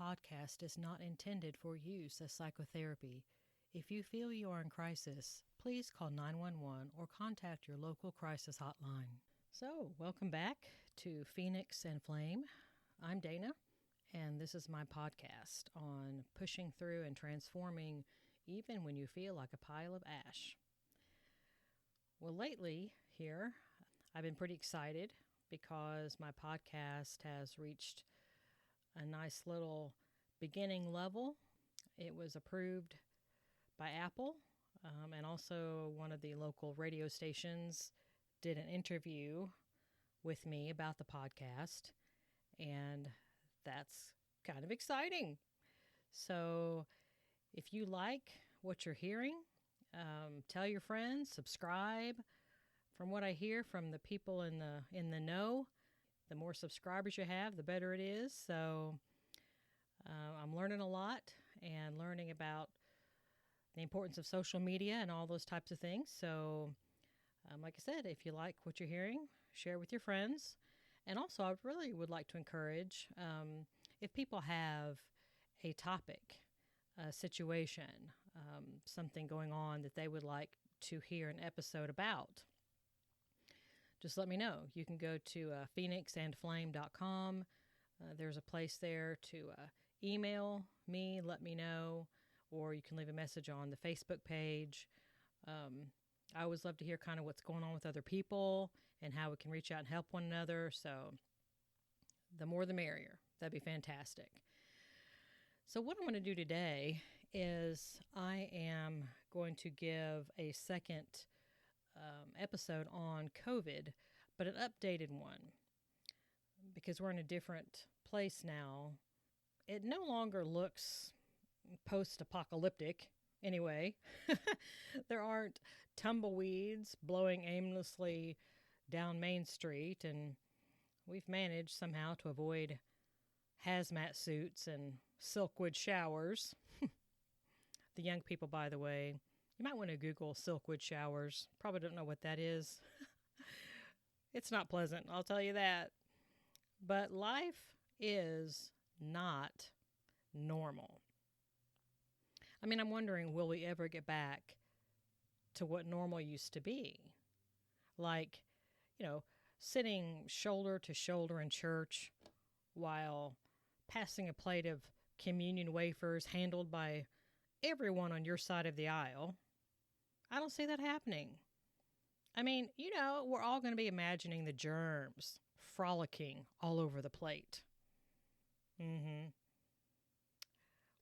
podcast is not intended for use as psychotherapy. If you feel you are in crisis, please call 911 or contact your local crisis hotline. So, welcome back to Phoenix and Flame. I'm Dana, and this is my podcast on pushing through and transforming even when you feel like a pile of ash. Well, lately here, I've been pretty excited because my podcast has reached a nice little beginning level. It was approved by Apple, and also one of the local radio stations did an interview with me about the podcast, and that's kind of exciting. So if you like what you're hearing, tell your friends, subscribe. From what I hear from the people in the know, the more subscribers you have, the better it is. So I'm learning a lot and learning about the importance of social media and all those types of things. So like I said, if you like what you're hearing, share with your friends. And also, I really would like to encourage if people have a topic, a situation, something going on that they would like to hear an episode about, just let me know. You can go to phoenixandflame.com. There's a place there to email me, let me know, or you can leave a message on the Facebook page. I always love to hear kind of what's going on with other people and how we can reach out and help one another. So the more the merrier. That'd be fantastic. So what I'm going to do today is I am going to give a second episode on COVID, but an updated one, because we're in a different place now. It no longer looks post-apocalyptic anyway. There aren't tumbleweeds blowing aimlessly down Main Street, and we've managed somehow to avoid hazmat suits and silkwood showers. The young people, by the way, you might want to Google silkwood showers. Probably don't know what that is. It's not pleasant, I'll tell you that. But life is not normal. I mean, I'm wondering, will we ever get back to what normal used to be? Like, sitting shoulder to shoulder in church while passing a plate of communion wafers handled by everyone on your side of the aisle. I don't see that happening. I mean, we're all going to be imagining the germs frolicking all over the plate.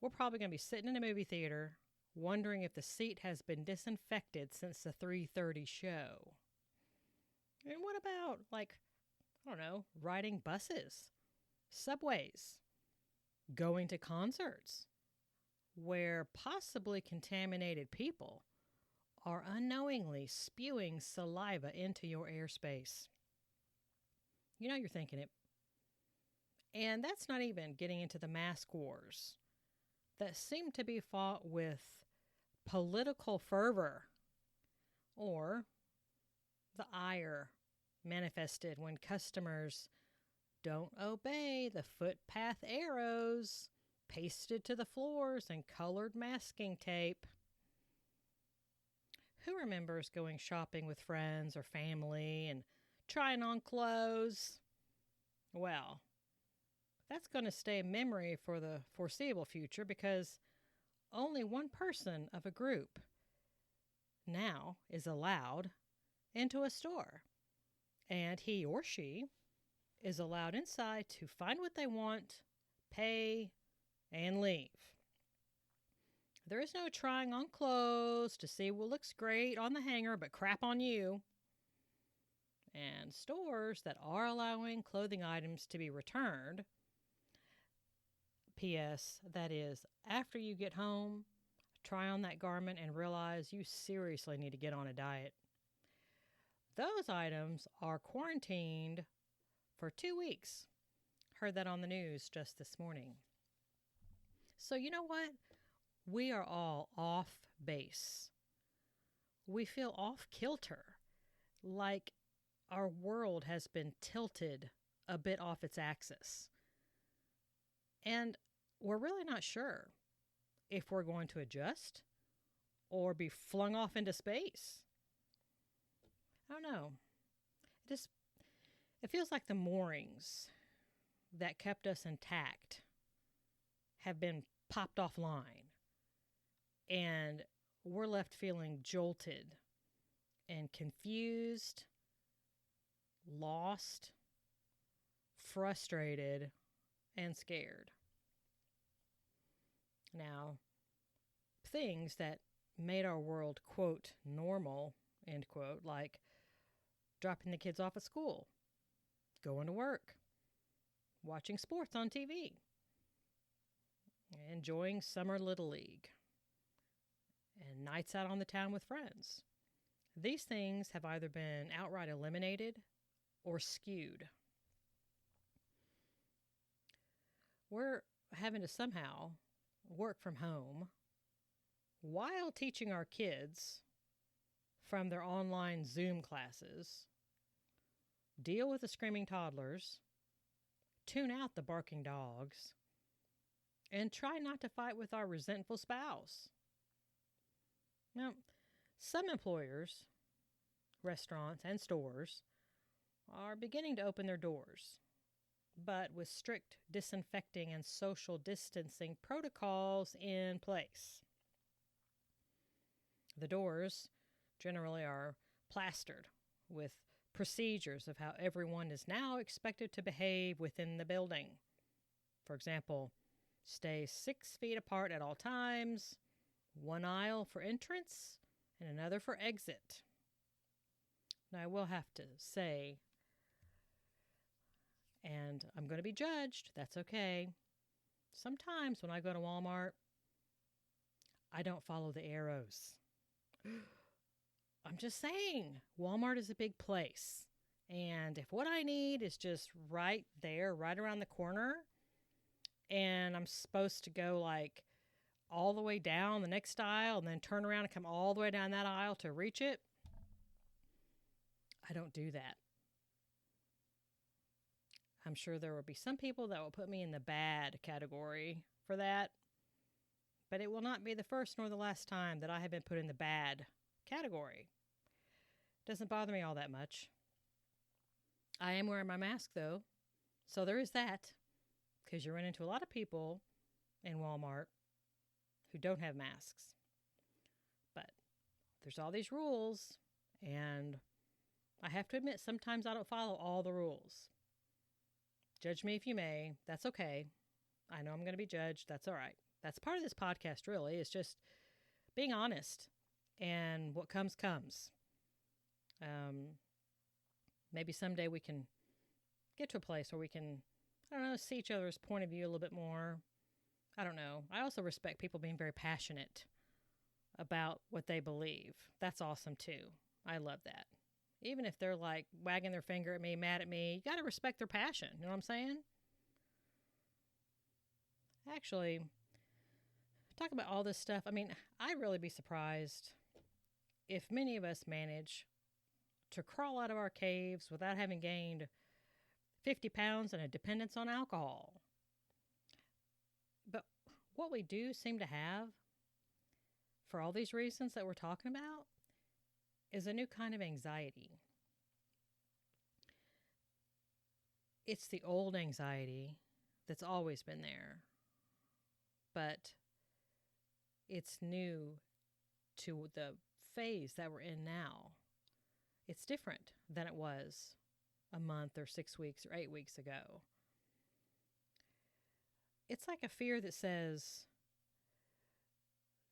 We're probably going to be sitting in a movie theater wondering if the seat has been disinfected since the 3:30 show. And what about, riding buses, subways, going to concerts, where possibly contaminated people are unknowingly spewing saliva into your airspace? You're thinking it. And that's not even getting into the mask wars that seem to be fought with political fervor, or the ire manifested when customers don't obey the footpath arrows pasted to the floors and colored masking tape. Who remembers going shopping with friends or family and trying on clothes? Well, that's going to stay in memory for the foreseeable future, because only one person of a group now is allowed into a store, and he or she is allowed inside to find what they want, pay, and leave. There is no trying on clothes to see what looks great on the hanger but crap on you. And stores that are allowing clothing items to be returned, P.S., that is, after you get home, try on that garment and realize you seriously need to get on a diet. Those items are quarantined for 2 weeks. Heard that on the news just this morning. So you know what? We are all off base. We feel off kilter, like our world has been tilted a bit off its axis. And we're really not sure if we're going to adjust or be flung off into space. I don't know. It feels like the moorings that kept us intact have been popped offline, and we're left feeling jolted and confused, lost, frustrated, and scared. Now, things that made our world, quote, normal, end quote, like dropping the kids off at school, going to work, watching sports on TV, enjoying summer Little League, and nights out on the town with friends. These things have either been outright eliminated or skewed. We're having to somehow work from home while teaching our kids from their online Zoom classes, deal with the screaming toddlers, tune out the barking dogs, and try not to fight with our resentful spouse. Now, some employers, restaurants, and stores are beginning to open their doors, but with strict disinfecting and social distancing protocols in place. The doors generally are plastered with procedures of how everyone is now expected to behave within the building. For example, stay 6 feet apart at all times, one aisle for entrance and another for exit. Now, I will have to say, and I'm going to be judged, that's okay. Sometimes when I go to Walmart, I don't follow the arrows. I'm just saying, Walmart is a big place. And if what I need is just right there, right around the corner, and I'm supposed to go like all the way down the next aisle and then turn around and come all the way down that aisle to reach it, I don't do that. I'm sure there will be some people that will put me in the bad category for that, but it will not be the first nor the last time that I have been put in the bad category. Doesn't bother me all that much. I am wearing my mask though, so there is that, because you run into a lot of people in Walmart who don't have masks. But there's all these rules, and I have to admit sometimes I don't follow all the rules. Judge me if you may. That's okay. I know I'm going to be judged. That's all right. That's part of this podcast, really. It's just being honest. And what comes, comes. Maybe someday we can get to a place where we can, I don't know, see each other's point of view a little bit more. I don't know. I also respect people being very passionate about what they believe. That's awesome, too. I love that. Even if they're like wagging their finger at me, mad at me, you got to respect their passion. You know what I'm saying? Actually, talk about all this stuff. I mean, I'd really be surprised if many of us manage to crawl out of our caves without having gained 50 pounds and a dependence on alcohol. But what we do seem to have, for all these reasons that we're talking about, is a new kind of anxiety. It's the old anxiety that's always been there, but it's new to the phase that we're in now. It's different than it was a month or 6 weeks or 8 weeks ago. It's like a fear that says,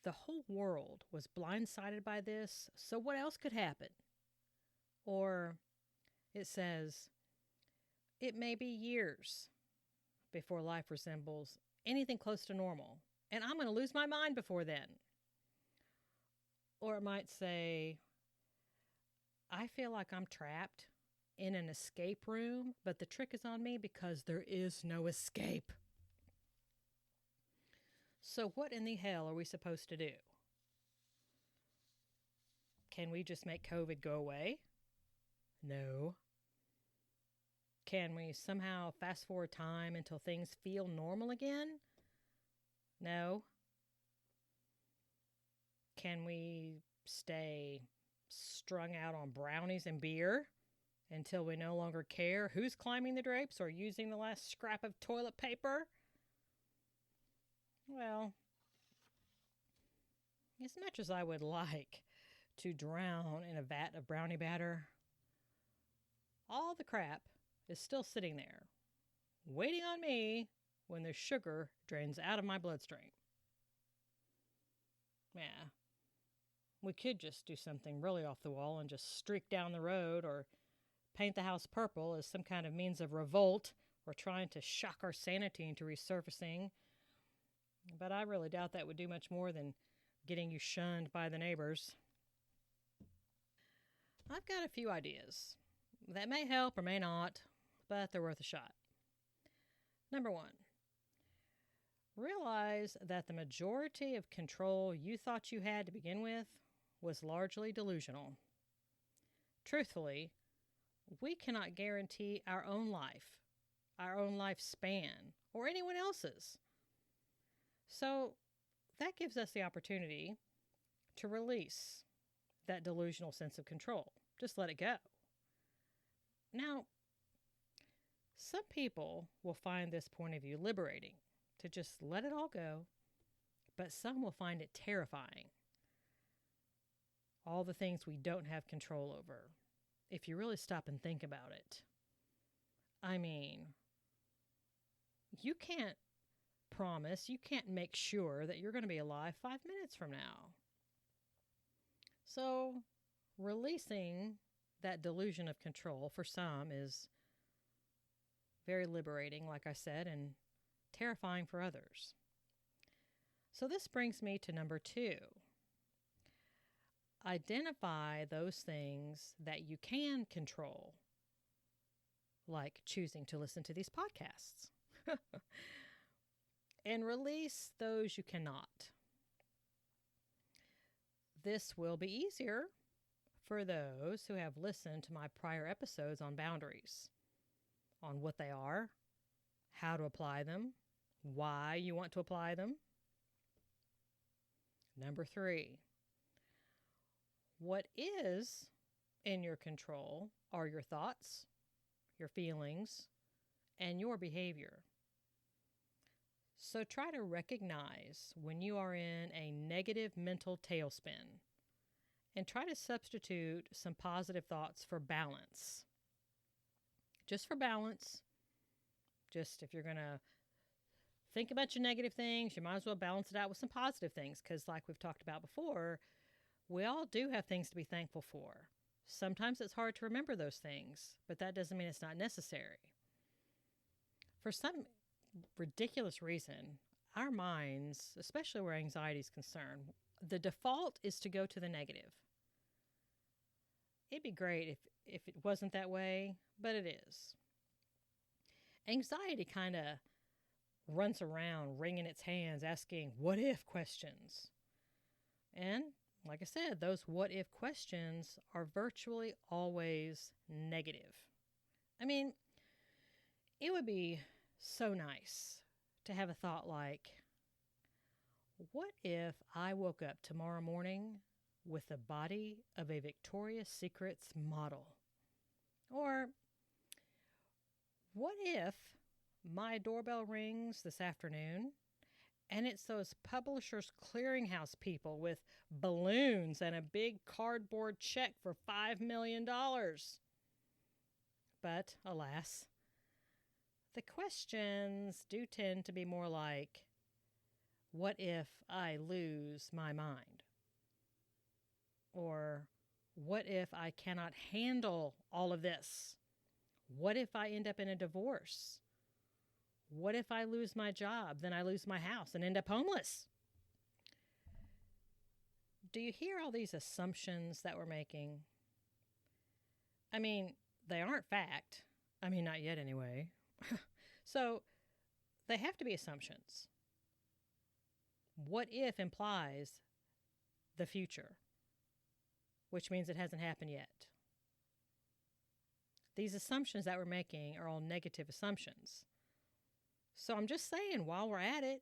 the whole world was blindsided by this, so what else could happen? Or it says, it may be years before life resembles anything close to normal, and I'm going to lose my mind before then. Or it might say, I feel like I'm trapped in an escape room, but the trick is on me because there is no escape. So what in the hell are we supposed to do? Can we just make COVID go away? No. Can we somehow fast forward time until things feel normal again? No. Can we stay strung out on brownies and beer until we no longer care who's climbing the drapes or using the last scrap of toilet paper? Well, as much as I would like to drown in a vat of brownie batter, all the crap is still sitting there, waiting on me when the sugar drains out of my bloodstream. Yeah, we could just do something really off the wall and just streak down the road or paint the house purple as some kind of means of revolt or trying to shock our sanity into resurfacing. But I really doubt that would do much more than getting you shunned by the neighbors. I've got a few ideas that may help or may not, but they're worth a shot. Number one, realize that the majority of control you thought you had to begin with was largely delusional. Truthfully, we cannot guarantee our own life, our own lifespan, or anyone else's. So that gives us the opportunity to release that delusional sense of control. Just let it go. Now, some people will find this point of view liberating, to just let it all go, but some will find it terrifying. All the things we don't have control over, if you really stop and think about it. I mean, you can't promise, you can't make sure that you're going to be alive 5 minutes from now. So, releasing that delusion of control for some is very liberating, like I said, and terrifying for others. So this brings me to number 2. Identify those things that you can control, like choosing to listen to these podcasts, and release those you cannot. This will be easier for those who have listened to my prior episodes on boundaries, on what they are, how to apply them, why you want to apply them. Number 3, what is in your control are your thoughts, your feelings, and your behavior. So try to recognize when you are in a negative mental tailspin and try to substitute some positive thoughts for balance. Just for balance. Just if you're going to think about your negative things, you might as well balance it out with some positive things, because like we've talked about before, we all do have things to be thankful for. Sometimes it's hard to remember those things, but that doesn't mean it's not necessary. For some ridiculous reason, our minds, especially where anxiety is concerned, the default is to go to the negative. It'd be great if it wasn't that way, but it is. Anxiety kind of runs around wringing its hands asking what if questions. And like I said, those what if questions are virtually always negative. I mean, it would be so nice to have a thought like, what if I woke up tomorrow morning with the body of a Victoria's Secret's model? Or what if my doorbell rings this afternoon and it's those Publishers Clearinghouse people with balloons and a big cardboard check for $5 million? But, alas, the questions do tend to be more like, what if I lose my mind? Or, what if I cannot handle all of this? What if I end up in a divorce? What if I lose my job, then I lose my house and end up homeless? Do you hear all these assumptions that we're making? I mean, they aren't fact. I mean, not yet anyway. So, they have to be assumptions. What if implies the future, which means it hasn't happened yet. These assumptions that we're making are all negative assumptions. So I'm just saying, while we're at it,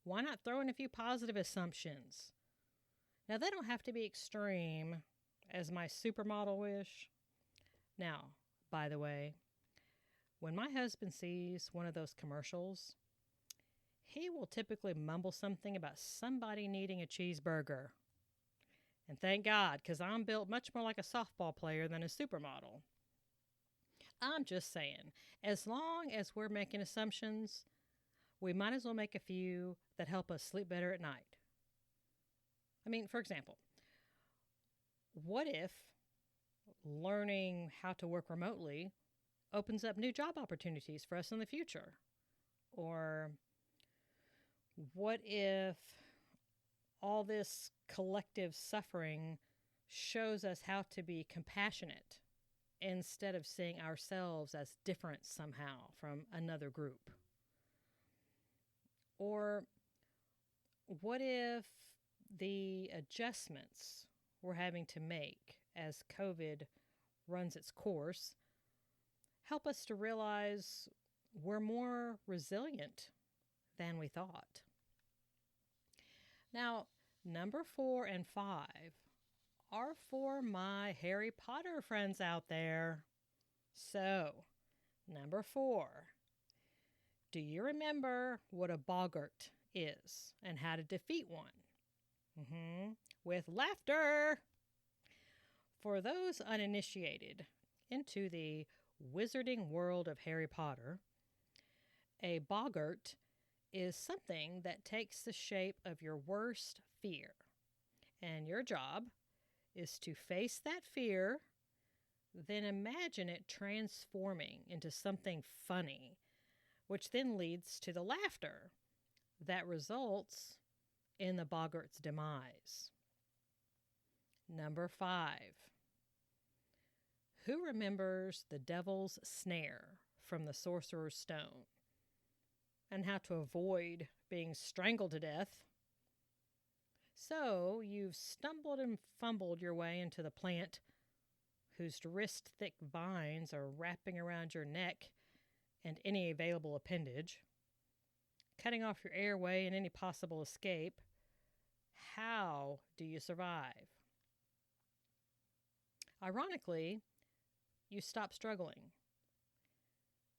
why not throw in a few positive assumptions? Now, they don't have to be extreme as my supermodel wish. Now, by the way, when my husband sees one of those commercials, he will typically mumble something about somebody needing a cheeseburger. And thank God, because I'm built much more like a softball player than a supermodel. I'm just saying, as long as we're making assumptions, we might as well make a few that help us sleep better at night. I mean, for example, what if learning how to work remotely opens up new job opportunities for us in the future? Or what if all this collective suffering shows us how to be compassionate instead of seeing ourselves as different somehow from another group? Or what if the adjustments we're having to make as COVID runs its course help us to realize we're more resilient than we thought? Now, number 4 and 5 are for my Harry Potter friends out there. So, number 4, do you remember what a boggart is and how to defeat one? With laughter. For those uninitiated into the wizarding world of Harry Potter, a boggart is something that takes the shape of your worst fear. And your job is to face that fear, then imagine it transforming into something funny, which then leads to the laughter that results in the boggart's demise. Number 5. Who remembers the devil's snare from the Sorcerer's Stone and how to avoid being strangled to death? So you've stumbled and fumbled your way into the plant whose wrist-thick vines are wrapping around your neck and any available appendage, cutting off your airway and any possible escape. How do you survive? Ironically, you stop struggling.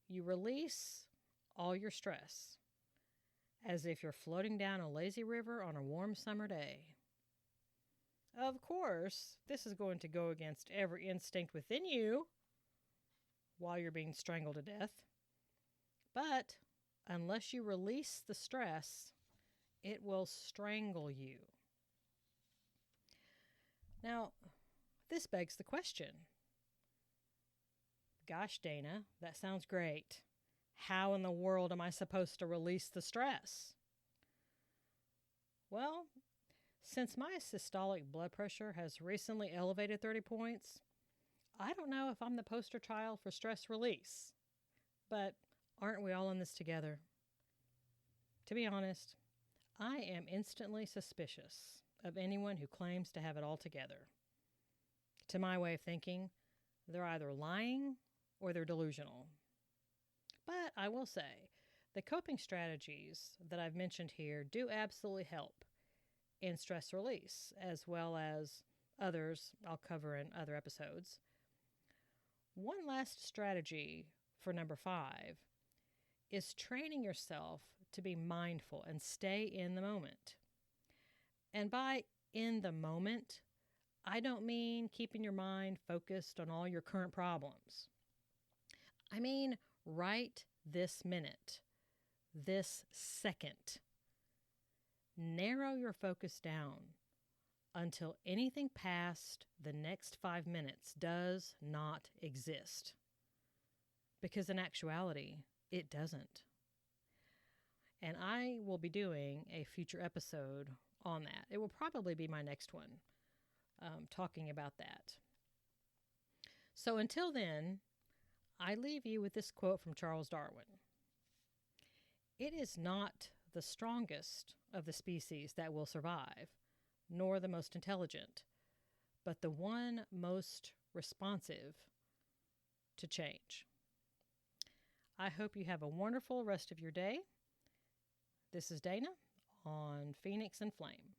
You release all your stress, as if you're floating down a lazy river on a warm summer day. Of course, this is going to go against every instinct within you while you're being strangled to death. But unless you release the stress, it will strangle you. Now, this begs the question. Gosh, Dana, that sounds great. How in the world am I supposed to release the stress? Well, since my systolic blood pressure has recently elevated 30 points, I don't know if I'm the poster child for stress release. But aren't we all in this together? To be honest, I am instantly suspicious of anyone who claims to have it all together. To my way of thinking, they're either lying or they're delusional. But I will say, the coping strategies that I've mentioned here do absolutely help in stress release, as well as others I'll cover in other episodes. One last strategy for number 5 is training yourself to be mindful and stay in the moment. And by in the moment, I don't mean keeping your mind focused on all your current problems. I mean right this minute, this second. Narrow your focus down until anything past the next 5 minutes does not exist. Because in actuality, it doesn't. And I will be doing a future episode on that. It will probably be my next one, talking about that. So until then, I leave you with this quote from Charles Darwin. It is not the strongest of the species that will survive, nor the most intelligent, but the one most responsive to change. I hope you have a wonderful rest of your day. This is Dana on Phoenix and Flame.